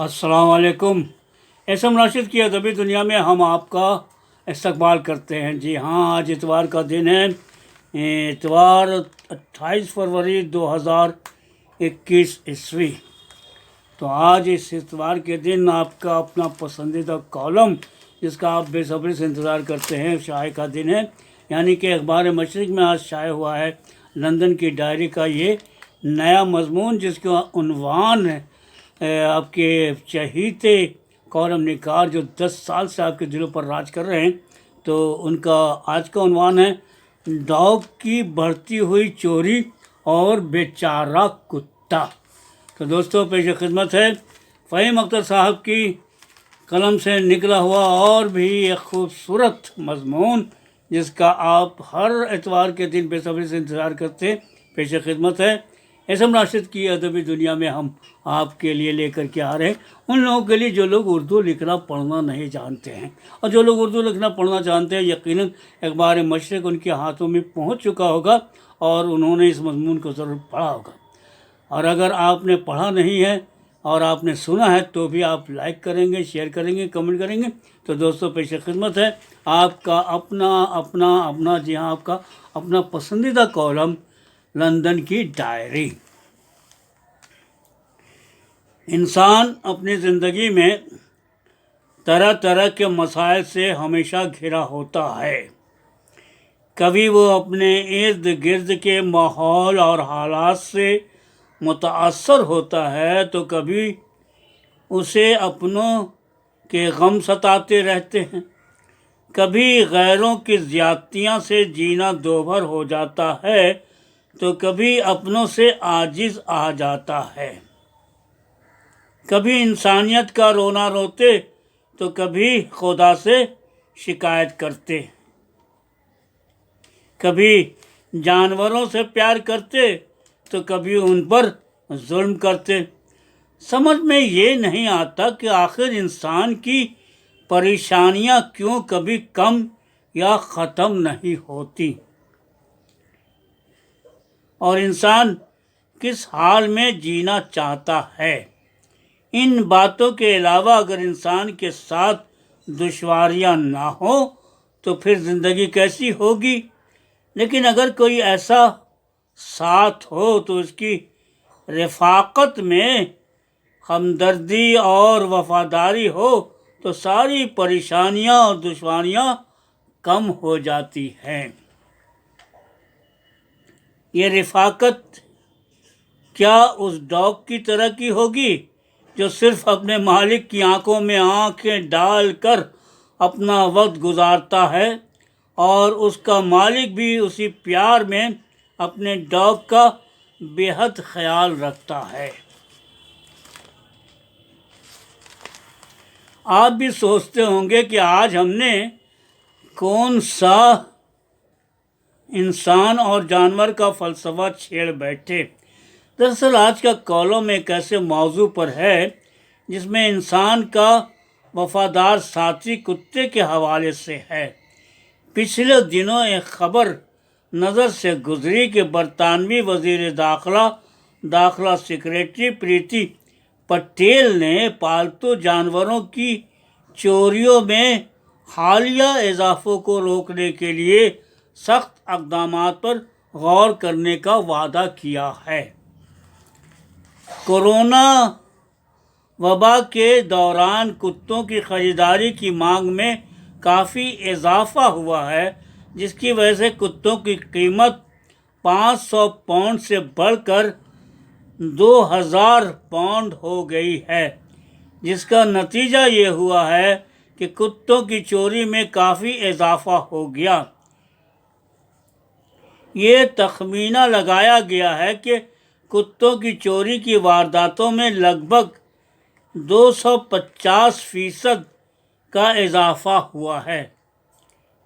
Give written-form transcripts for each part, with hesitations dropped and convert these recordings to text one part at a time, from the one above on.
السلام علیکم۔ اسم راشد کی ادبی دنیا میں ہم آپ کا استقبال کرتے ہیں۔ جی ہاں، آج اتوار کا دن ہے، اتوار 28 فروری 2021 عیسوی۔ تو آج اس اتوار کے دن آپ کا اپنا پسندیدہ کالم جس کا آپ بے صبری سے انتظار کرتے ہیں شائع کا دن ہے، یعنی کہ اخبار مشرق میں آج شائع ہوا ہے لندن کی ڈائری کا یہ نیا مضمون، جس کا عنوان ہے آپ کے چہیتے کالم نگار جو 10 سال سے آپ کے دلوں پر راج کر رہے ہیں، تو ان کا آج کا عنوان ہے ڈاگ کی بڑھتی ہوئی چوری اور بیچارہ کتا۔ تو دوستوں، پیش خدمت ہے فہیم اختر صاحب کی قلم سے نکلا ہوا اور بھی ایک خوبصورت مضمون جس کا آپ ہر اتوار کے دن بے صبری سے انتظار کرتے ہیں۔ پیش خدمت ہے اسم راشد کی ادبی دنیا میں ہم آپ کے لیے لے کر کے آ رہے ہیں ان لوگوں کے لیے جو لوگ اردو لکھنا پڑھنا نہیں جانتے ہیں، اور جو لوگ اردو لکھنا پڑھنا جانتے ہیں یقیناً اخبار مشرق ان کے ہاتھوں میں پہنچ چکا ہوگا اور انہوں نے اس مضمون کو ضرور پڑھا ہوگا۔ اور اگر آپ نے پڑھا نہیں ہے اور آپ نے سنا ہے تو بھی آپ لائک کریں گے، شیئر کریں گے، کمنٹ کریں گے۔ تو دوستوں، پیش خدمت ہے آپ کا اپنا جی ہاں، آپ کا اپنا پسندیدہ کالم لندن کی ڈائری۔ انسان اپنی زندگی میں طرح طرح کے مسائل سے ہمیشہ گھرا ہوتا ہے۔ کبھی وہ اپنے ارد گرد کے ماحول اور حالات سے متاثر ہوتا ہے تو کبھی اسے اپنوں کے غم ستاتے رہتے ہیں، کبھی غیروں کی زیادتیاں سے جینا دوبھر ہو جاتا ہے تو کبھی اپنوں سے عاجز آ جاتا ہے، کبھی انسانیت کا رونا روتے تو کبھی خدا سے شکایت کرتے، کبھی جانوروں سے پیار کرتے تو کبھی ان پر ظلم کرتے۔ سمجھ میں یہ نہیں آتا کہ آخر انسان کی پریشانیاں کیوں کبھی کم یا ختم نہیں ہوتی، اور انسان کس حال میں جینا چاہتا ہے۔ ان باتوں کے علاوہ اگر انسان کے ساتھ دشواریاں نہ ہوں تو پھر زندگی کیسی ہوگی؟ لیکن اگر کوئی ایسا ساتھ ہو تو اس کی رفاقت میں ہمدردی اور وفاداری ہو تو ساری پریشانیاں اور دشواریاں کم ہو جاتی ہیں۔ یہ رفاقت کیا اس ڈاگ کی طرح کی ہوگی جو صرف اپنے مالک کی آنکھوں میں آنکھیں ڈال کر اپنا وقت گزارتا ہے اور اس کا مالک بھی اسی پیار میں اپنے ڈاگ کا بے حد خیال رکھتا ہے؟ آپ بھی سوچتے ہوں گے کہ آج ہم نے کون سا انسان اور جانور کا فلسفہ چھیڑ بیٹھے۔ دراصل آج کا کالم ایک ایسے موضوع پر ہے جس میں انسان کا وفادار ساتھی کتے کے حوالے سے ہے۔ پچھلے دنوں ایک خبر نظر سے گزری کہ برطانوی وزیر داخلہ سیکریٹری پریتی پٹیل نے پالتو جانوروں کی چوریوں میں حالیہ اضافوں کو روکنے کے لیے سخت اقدامات پر غور کرنے کا وعدہ کیا ہے۔ کورونا وبا کے دوران کتوں کی خریداری کی مانگ میں کافی اضافہ ہوا ہے، جس کی وجہ سے کتوں کی قیمت 500 پاؤنڈ سے بڑھ کر 2000 پاؤنڈ ہو گئی ہے، جس کا نتیجہ یہ ہوا ہے کہ کتوں کی چوری میں کافی اضافہ ہو گیا۔ یہ تخمینہ لگایا گیا ہے کہ کتوں کی چوری کی وارداتوں میں لگ بھگ 250% کا اضافہ ہوا ہے،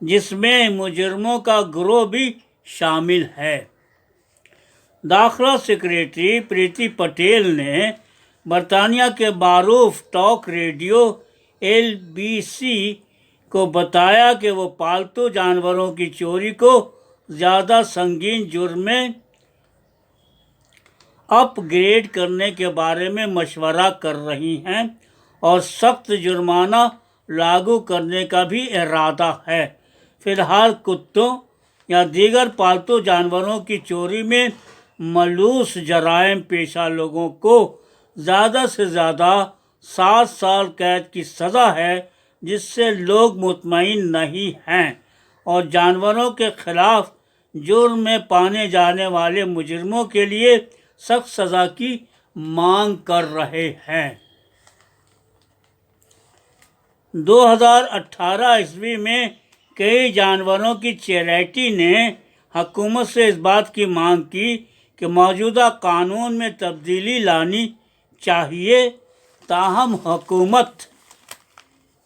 جس میں مجرموں کا گروہ بھی شامل ہے۔ داخلہ سیکریٹری پریتی پٹیل نے برطانیہ کے معروف ٹاک ریڈیو LBC کو بتایا کہ وہ پالتو جانوروں کی چوری کو زیادہ سنگین جرم میں اپ گریڈ کرنے کے بارے میں مشورہ کر رہی ہیں اور سخت جرمانہ لاگو کرنے کا بھی ارادہ ہے۔ فی الحال کتوں یا دیگر پالتو جانوروں کی چوری میں ملوث جرائم پیشہ لوگوں کو زیادہ سے زیادہ 7 سال قید کی سزا ہے، جس سے لوگ مطمئن نہیں ہیں اور جانوروں کے خلاف جرم میں پانے جانے والے مجرموں کے لیے سخت سزا کی مانگ کر رہے ہیں۔ 2018 عیسوی میں کئی جانوروں کی چیریٹی نے حکومت سے اس بات کی مانگ کی کہ موجودہ قانون میں تبدیلی لانی چاہیے، تاہم حکومت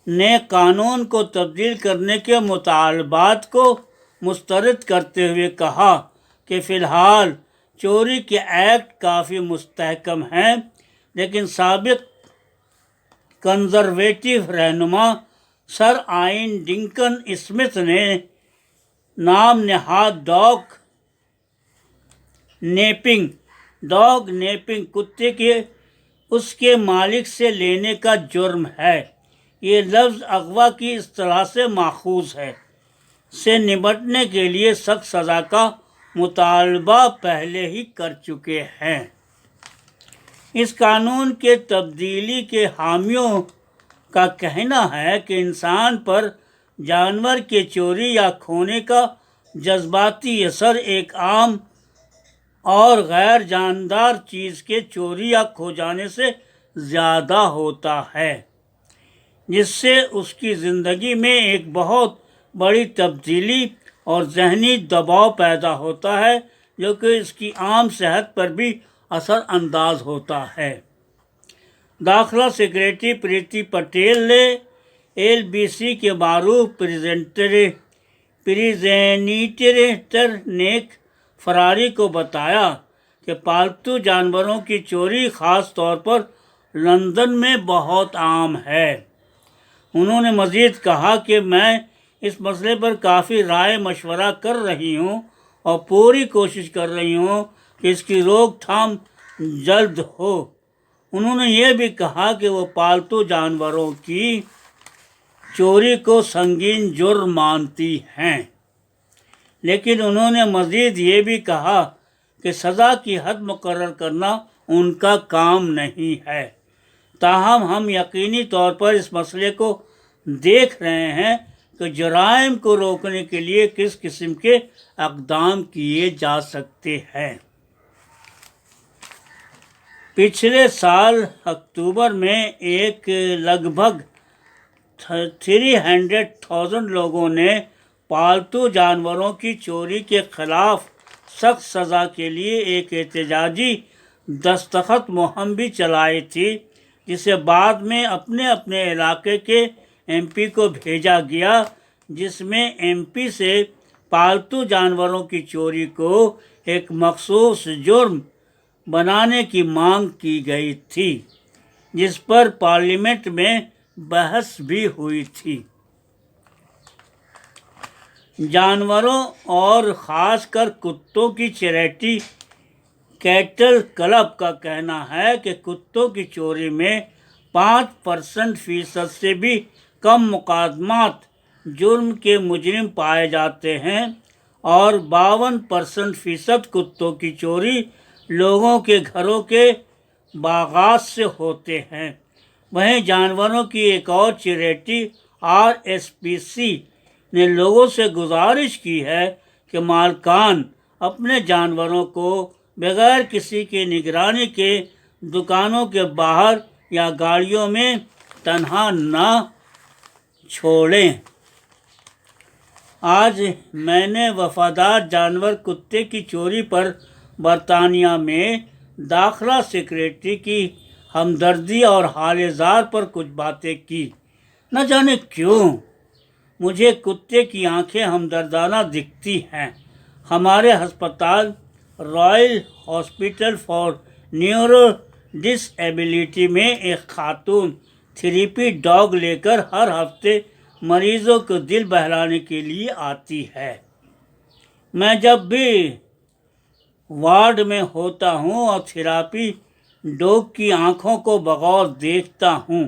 نے قانون کو تبدیل کرنے کے مطالبات کو مسترد کرتے ہوئے کہا کہ فی الحال چوری کے ایکٹ کافی مستحکم ہیں، لیکن سابق کنزرویٹو رہنما سر آئین ڈنکن اسمتھ نے نام نہاد ڈاگ نیپنگ کتے کے اس کے مالک سے لینے کا جرم ہے۔ یہ لفظ اغوا کی اصطلاح سے ماخوذ ہے۔ سے نمٹنے کے لیے سخت سزا کا مطالبہ پہلے ہی کر چکے ہیں۔ اس قانون کے تبدیلی کے حامیوں کا کہنا ہے کہ انسان پر جانور کے چوری یا کھونے کا جذباتی اثر ایک عام اور غیر جاندار چیز کے چوری یا کھو جانے سے زیادہ ہوتا ہے، جس سے اس کی زندگی میں ایک بہت بڑی تبدیلی اور ذہنی دباؤ پیدا ہوتا ہے، جو کہ اس کی عام صحت پر بھی اثر انداز ہوتا ہے۔ داخلہ سیکریٹری پریتی پٹیل نے LBC کے معروف پریزینیٹر نیک فراری کو بتایا کہ پالتو جانوروں کی چوری خاص طور پر لندن میں بہت عام ہے۔ انہوں نے مزید کہا کہ میں اس مسئلے پر کافی رائے مشورہ کر رہی ہوں اور پوری کوشش کر رہی ہوں کہ اس کی روک تھام جلد ہو۔ انہوں نے یہ بھی کہا کہ وہ پالتو جانوروں کی چوری کو سنگین جرم مانتی ہیں، لیکن انہوں نے مزید یہ بھی کہا کہ سزا کی حد مقرر کرنا ان کا کام نہیں ہے۔ تاہم ہم یقینی طور پر اس مسئلے کو دیکھ رہے ہیں کہ جرائم کو روکنے کے لیے کس قسم کے اقدام کیے جا سکتے ہیں۔ پچھلے سال اکتوبر میں ایک لگ بھگ 300,000 لوگوں نے پالتو جانوروں کی چوری کے خلاف سخت سزا کے لیے ایک احتجاجی دستخط مہم بھی چلائی تھی، جسے بعد میں اپنے اپنے علاقے کے MP کو بھیجا گیا، جس میں MP سے پالتو جانوروں کی چوری کو ایک مخصوص جرم بنانے کی مانگ کی گئی تھی، جس پر پارلیمنٹ میں بحث بھی ہوئی تھی۔ جانوروں اور خاص کر کتوں کی چیریٹی کیٹل کلب کا کہنا ہے کہ کتوں کی چوری میں 5% سے بھی کم مقدمات جرم کے مجرم پائے جاتے ہیں اور 52% کتوں کی چوری لوگوں کے گھروں کے باغات سے ہوتے ہیں۔ وہیں جانوروں کی ایک اور چیریٹی RSPC نے لوگوں سے گزارش کی ہے کہ مالکان اپنے جانوروں کو بغیر کسی کی نگرانی کے دکانوں کے باہر یا گاڑیوں میں تنہا نہ چھوڑیں۔ آج میں نے وفادار جانور کتے کی چوری پر برطانیہ میں داخلہ سیکریٹری کی ہمدردی اور حال زار پر کچھ باتیں کی۔ نہ جانے کیوں مجھے کتے کی آنکھیں ہمدردانہ دکھتی ہیں۔ ہمارے ہسپتال royal hospital for neuro disability میں ایک خاتون تھیریپی ڈاگ لے کر ہر ہفتے مریضوں کو دل بہلانے کے لیے آتی ہے۔ میں جب بھی وارڈ میں ہوتا ہوں اور تھیراپی ڈاگ کی آنکھوں کو بغور دیکھتا ہوں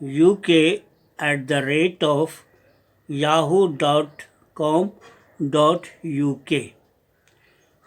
UK@yahoo.com.uk,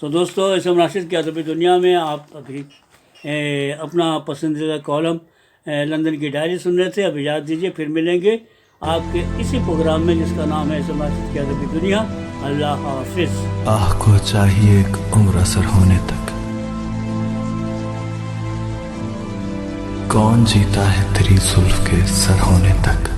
تو دوستو اسم راشد کی ادبی دنیا میں آپ ابھی اپنا پسندیدہ کالم لندن کی ڈائری سن رہے تھے. اب اجازت دیجیے، پھر ملیں گے آپ کے اسی پروگرام میں جس کا نام ہے اسم راشد کی ادبی دنیا. اللہ حافظ. آہ کو چاہیے ایک عمر اثر ہونے تک، کون جیتا ہے تیری زلف کے سر ہونے تک.